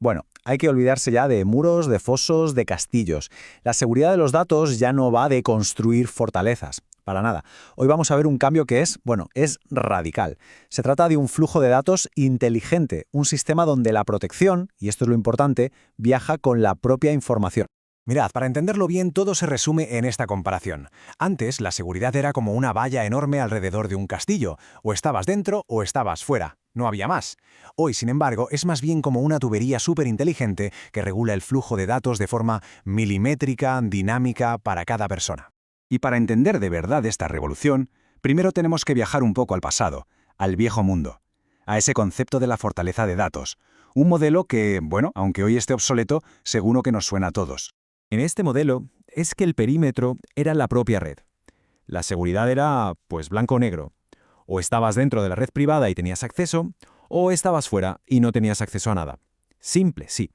Bueno, hay que olvidarse ya de muros, de fosos, de castillos. La seguridad de los datos ya no va de construir fortalezas. Para nada. Hoy vamos a ver un cambio que es radical. Se trata de un flujo de datos inteligente, un sistema donde la protección, y esto es lo importante, viaja con la propia información. Mirad, para entenderlo bien, todo se resume en esta comparación. Antes, la seguridad era como una valla enorme alrededor de un castillo. O estabas dentro o estabas fuera. No había más. Hoy, sin embargo, es más bien como una tubería súper inteligente que regula el flujo de datos de forma milimétrica, dinámica para cada persona. Y para entender de verdad esta revolución, primero tenemos que viajar un poco al pasado, al viejo mundo, a ese concepto de la fortaleza de datos. Un modelo que, aunque hoy esté obsoleto, seguro que nos suena a todos. En este modelo es que el perímetro era la propia red. La seguridad era, blanco o negro. O estabas dentro de la red privada y tenías acceso, o estabas fuera y no tenías acceso a nada. Simple, sí.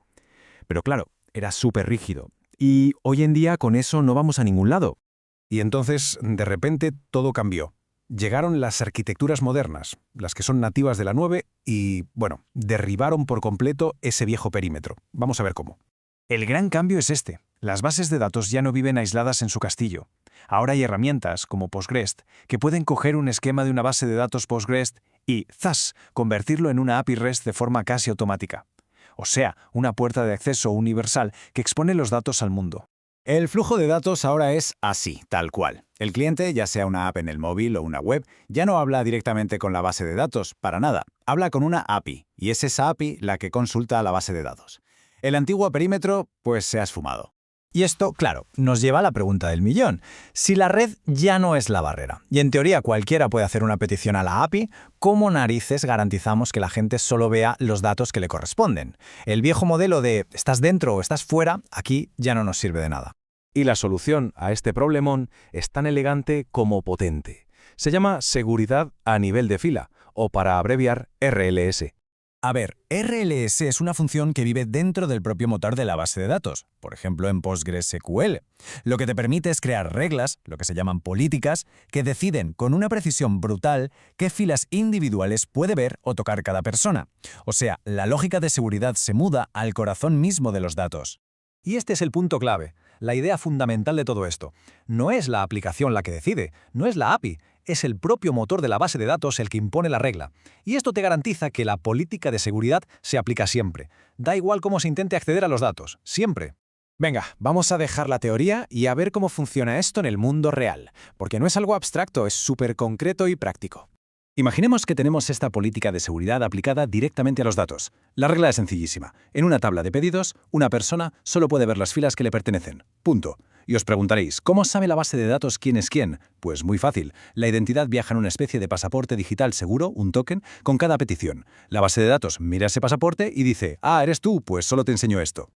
Pero claro, era súper rígido. Y hoy en día con eso no vamos a ningún lado. Y entonces, de repente, todo cambió. Llegaron las arquitecturas modernas, las que son nativas de la nube, y, derribaron por completo ese viejo perímetro. Vamos a ver cómo. El gran cambio es este. Las bases de datos ya no viven aisladas en su castillo. Ahora hay herramientas, como PostgreSQL, que pueden coger un esquema de una base de datos PostgreSQL y, ¡zas!, convertirlo en una API REST de forma casi automática. O sea, una puerta de acceso universal que expone los datos al mundo. El flujo de datos ahora es así, tal cual. El cliente, ya sea una app en el móvil o una web, ya no habla directamente con la base de datos, para nada. Habla con una API, y es esa API la que consulta a la base de datos. El antiguo perímetro, se ha esfumado. Y esto, claro, nos lleva a la pregunta del millón. Si la red ya no es la barrera, y en teoría cualquiera puede hacer una petición a la API, ¿cómo narices garantizamos que la gente solo vea los datos que le corresponden? El viejo modelo de estás dentro o estás fuera, aquí ya no nos sirve de nada. Y la solución a este problemón es tan elegante como potente. Se llama seguridad a nivel de fila, o para abreviar, RLS. A ver, RLS es una función que vive dentro del propio motor de la base de datos, por ejemplo en PostgreSQL. Lo que te permite es crear reglas, lo que se llaman políticas, que deciden con una precisión brutal qué filas individuales puede ver o tocar cada persona. O sea, la lógica de seguridad se muda al corazón mismo de los datos. Y este es el punto clave, la idea fundamental de todo esto. No es la aplicación la que decide, no es la API, es el propio motor de la base de datos el que impone la regla. Y esto te garantiza que la política de seguridad se aplica siempre. Da igual cómo se intente acceder a los datos, siempre. Venga, vamos a dejar la teoría y a ver cómo funciona esto en el mundo real, porque no es algo abstracto, es súper concreto y práctico. Imaginemos que tenemos esta política de seguridad aplicada directamente a los datos. La regla es sencillísima. En una tabla de pedidos, una persona solo puede ver las filas que le pertenecen. Punto. Y os preguntaréis, ¿cómo sabe la base de datos quién es quién? Pues muy fácil. La identidad viaja en una especie de pasaporte digital seguro, un token, con cada petición. La base de datos mira ese pasaporte y dice, eres tú, pues solo te enseño esto.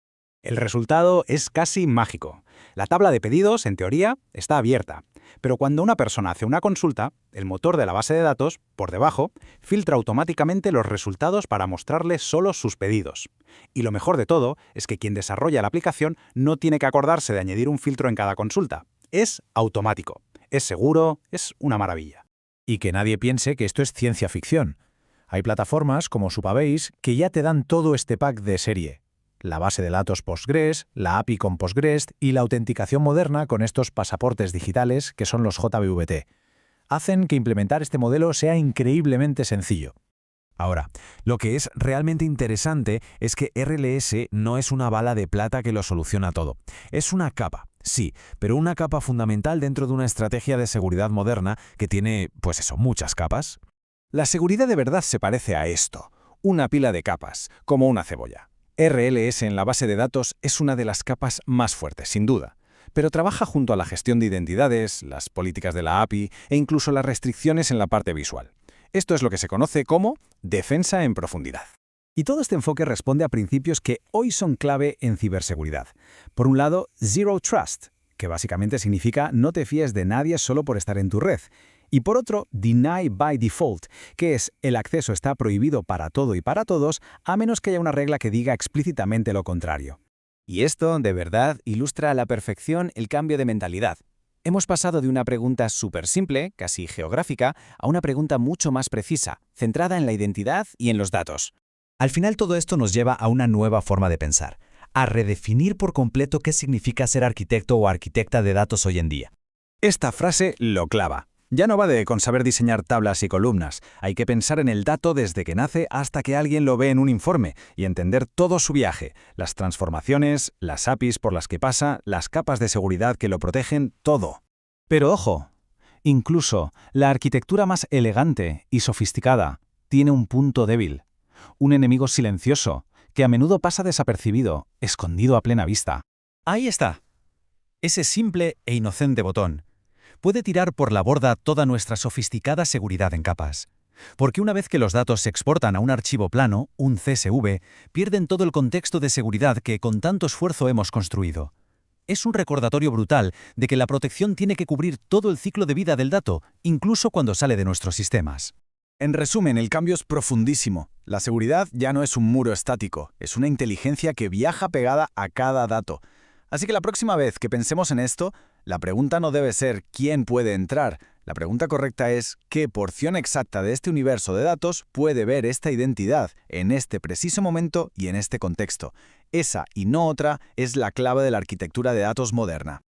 El resultado es casi mágico. La tabla de pedidos, en teoría, está abierta. Pero cuando una persona hace una consulta, el motor de la base de datos, por debajo, filtra automáticamente los resultados para mostrarle solo sus pedidos. Y lo mejor de todo es que quien desarrolla la aplicación no tiene que acordarse de añadir un filtro en cada consulta. Es automático, es seguro, es una maravilla. Y que nadie piense que esto es ciencia ficción. Hay plataformas como Supabase que ya te dan todo este pack de serie. La base de datos Postgres, la API con Postgres y la autenticación moderna con estos pasaportes digitales que son los JWT. Hacen que implementar este modelo sea increíblemente sencillo. Ahora, lo que es realmente interesante es que RLS no es una bala de plata que lo soluciona todo. Es una capa, sí, pero una capa fundamental dentro de una estrategia de seguridad moderna que tiene, muchas capas. La seguridad de verdad se parece a esto, una pila de capas, como una cebolla. RLS en la base de datos es una de las capas más fuertes, sin duda, pero trabaja junto a la gestión de identidades, las políticas de la API e incluso las restricciones en la parte visual. Esto es lo que se conoce como defensa en profundidad. Y todo este enfoque responde a principios que hoy son clave en ciberseguridad. Por un lado, Zero Trust, que básicamente significa no te fíes de nadie solo por estar en tu red. Y por otro, Deny by Default, que es el acceso está prohibido para todo y para todos, a menos que haya una regla que diga explícitamente lo contrario. Y esto, de verdad, ilustra a la perfección el cambio de mentalidad. Hemos pasado de una pregunta súper simple, casi geográfica, a una pregunta mucho más precisa, centrada en la identidad y en los datos. Al final todo esto nos lleva a una nueva forma de pensar, a redefinir por completo qué significa ser arquitecto o arquitecta de datos hoy en día. Esta frase lo clava. Ya no va con saber diseñar tablas y columnas. Hay que pensar en el dato desde que nace hasta que alguien lo ve en un informe y entender todo su viaje, las transformaciones, las APIs por las que pasa, las capas de seguridad que lo protegen, todo. Pero ojo, incluso la arquitectura más elegante y sofisticada tiene un punto débil, un enemigo silencioso que a menudo pasa desapercibido, escondido a plena vista. Ahí está. Ese simple e inocente botón puede tirar por la borda toda nuestra sofisticada seguridad en capas. Porque una vez que los datos se exportan a un archivo plano, un CSV, pierden todo el contexto de seguridad que con tanto esfuerzo hemos construido. Es un recordatorio brutal de que la protección tiene que cubrir todo el ciclo de vida del dato, incluso cuando sale de nuestros sistemas. En resumen, el cambio es profundísimo. La seguridad ya no es un muro estático, es una inteligencia que viaja pegada a cada dato. Así que la próxima vez que pensemos en esto, la pregunta no debe ser ¿quién puede entrar? La pregunta correcta es ¿qué porción exacta de este universo de datos puede ver esta identidad en este preciso momento y en este contexto? Esa y no otra es la clave de la arquitectura de datos moderna.